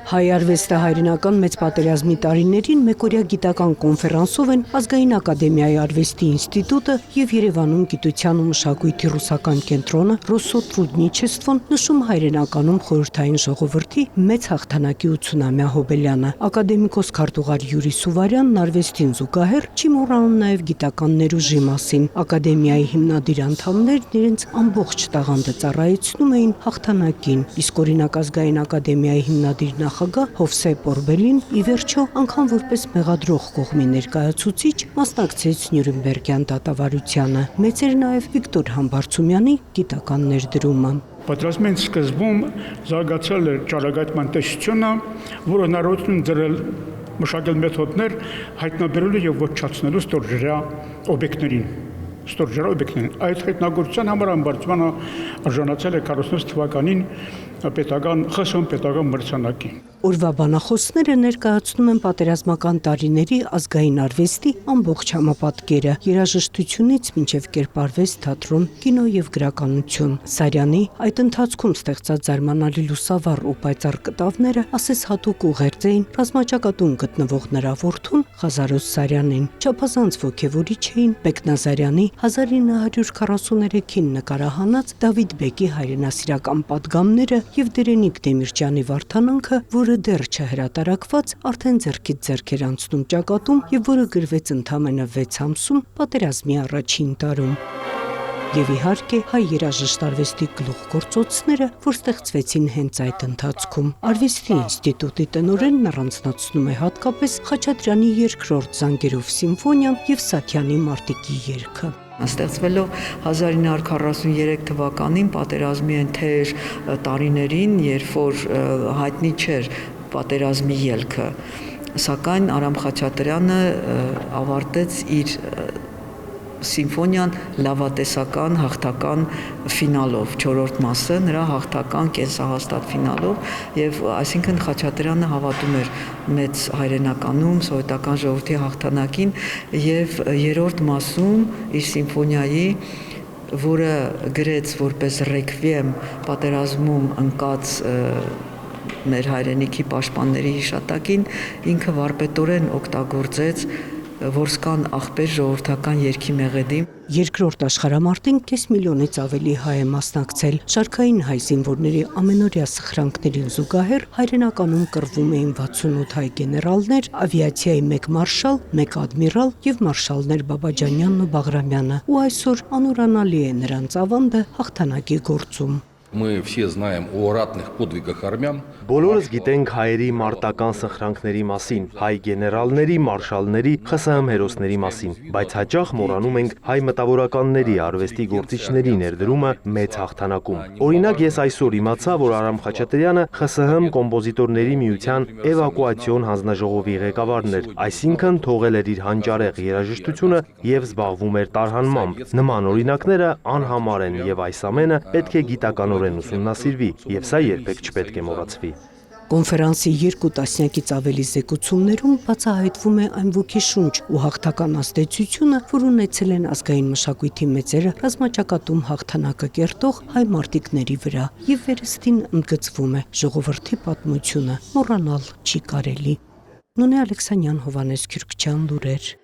Հայ արվեստը հայրենական մեծ պատերազմի տարիներին մեկօրյա գիտական կոնֆերանսով են Ազգային ակադեմիայի արվեստի ինստիտուտը եւ Երևանում գիտության ու մշակույթի ռուսական կենտրոնը Ռոսո Տրուդնիչեստվոն նշում հայրենականում խորհրդային ժողովրդի մեծ հաղթանակի 80-ամյա հոբելյանը։ Ակադեմիկոս քարտուղար Յուրի Սուվարյանն արվեստին զուգահեռ չի մոռանում նաեւ գիտական ներուժի մասին։ Ակադեմիայի հիմնադիր անդամներն իրենց ամբողջ տաղանդը ծառայեցնում էին հաղթանակին, իսկ օրինակ Ազգային ակադեմիայի հիմնադիր նախագահ Հովսեփ Օրբելին ի վերջո անգամ որպես մեղադրող կողմի ներկայացուցիչ մասնակցեց Նյուրնբերգյան դատավարությանը։ Մեծ էր նաև Վիկտոր Համբարձումյանի գիտական ներդրումը։ Պատրաստման սկզբում զարգացել էր ճառագայթման տեսությունը, որը հնարավորություն դրել մշակել մեթոդներ հայտնաբերելու եւ ոչնչացնելու ստորջրյա օբյեկտներին։ Այդ հայտնագործության համար Համբարձումյանը արժանացել է 46 թվականին պետական պետական մրցանակի։ Օրվա բանախոսները ներկայացնում են պատերազմական տարիների ազգային արվեստի ամբողջ համապատկերը՝ երաժշտությունից մինչև կերպարվեստ, թատրոն, կինո եւ գրականություն։ Սարյանի այդ ընթացքում ստեղծած զարմանալի լուսավառ ու պայծառ կտավները ասես հատուկ ուղերձ էին ռազմաճակատում գտնվող նրա որդուն Ղազարոս Սարյանին։ Չափազանց ոգևորիչ էին Բեկնազարյանի 1943-ին նկարահանած Դավիթ Բեկի հայրենասիրական պատգամները եւ Դերենիկ Դեմիրճյանի վարդանանքը, որը դեռ չհրատարակված արդեն ձեռքից ձեռք էր անցնում ճակատում եւ որը գրվեց ընդամենը 6 ամսում պատերազմի առաջին տարում։ Եվ իհարկե հայ երաժշտարվեստի գլուխգործոցները, որ ստեղծվեցին հենց այդ ընթացքում։ Արվեստի ինստիտուտի տնօրենն առանձնացնում է հատկապես Խաչատրյանի երկրորդ Զանգերով սիմֆոնիան եւ Սաթյանի Մարտիկի երգը։ Ստեղծվելով 1943 թվականին պատերազմի այն թեր տարիներին, երբ որ հայտնի չէր պատերազմի ելքը, սակայն Արամ Խաչատրյանը ավարտեց իր սիմֆոնիան լավատեսական հաղթական ֆինալով, 4-րդ մասը նրա հաղթական կենսահաստատ ֆինալով, եւ այսինքն Խաչատրյանը հավատում էր մեծ հայրենականում սովետական ժողովրդի հաղթանակին եւ 3-րդ մասում իր սիմֆոնիայի, որը գրեց որպես ռեկվիեմ պատերազմում ընկած մեր հայրենիքի պաշտպանների հիշատակին, ինքը վարպետորեն օգտագործեց Որսկան աղբեր ժողովրդական երգի մեղեդի։ Երկրորդ աշխարհամարտին կես միլիոնից ավելի հայ է մասնակցել։ Շարքային հայ զինվորների ամենօրյա սխրանքներին զուգահեռ հայրենականում կռվում էին 68 հայ գեներալներ, ավիացիայի 1 մարշալ, 1 ադմիրալ եւ մարշալներ Բաբաջանյանն ու Բաղրամյանը, ու այսօր անուրանալի է նրանց ավանդը հաղթանակի գործում։ Мы все знаем о ратных подвигах армян. Բոլորս գիտենք հայերի մարտական սխրանքների մասին, հայ գեներալների, մարշալների, ԽՍՀՄ հերոսների մասին, բայց հաճախ մոռանում ենք հայ մտավորականների, արվեստի գործիչների ներդրումը մեծ հաղթանակում։ Օրինակ, ես այսօր իմացա, որ Արամ Խաչատրյանը ԽՍՀՄ կոմպոզիտորների միության էվակուացիոն հանձնաժողովի ղեկավարն էր, այսինքն թողել էր իր հանճարեղ երաժշտությունը եւ զբաղվում էր տարհանմամբ։ Նման օրինակները անհամար են եւ այս ամենը պետք է գիտականորեն ուսումնասիրվի, եւ սա երբեք չպետք է մոռացվի։ Կոնֆերանսի 2 տասնյակից ավելի զեկուցումներում բացահայտվում է այն ոգեշունչ ու հաղթական ազդեցությունը, որ ունեցել են ազգային մշակույթի մեծերը ռազմաճակատում հաղթանակը կերտող հայ մարտիկների վրա, եւ վերստին ընդգծվում է ժողովրդի պատմությունը մոռանալ չի կարելի։ Նոնե Ալեքսանյան, Հովհաննես Քյուրքչյան, լուրեր։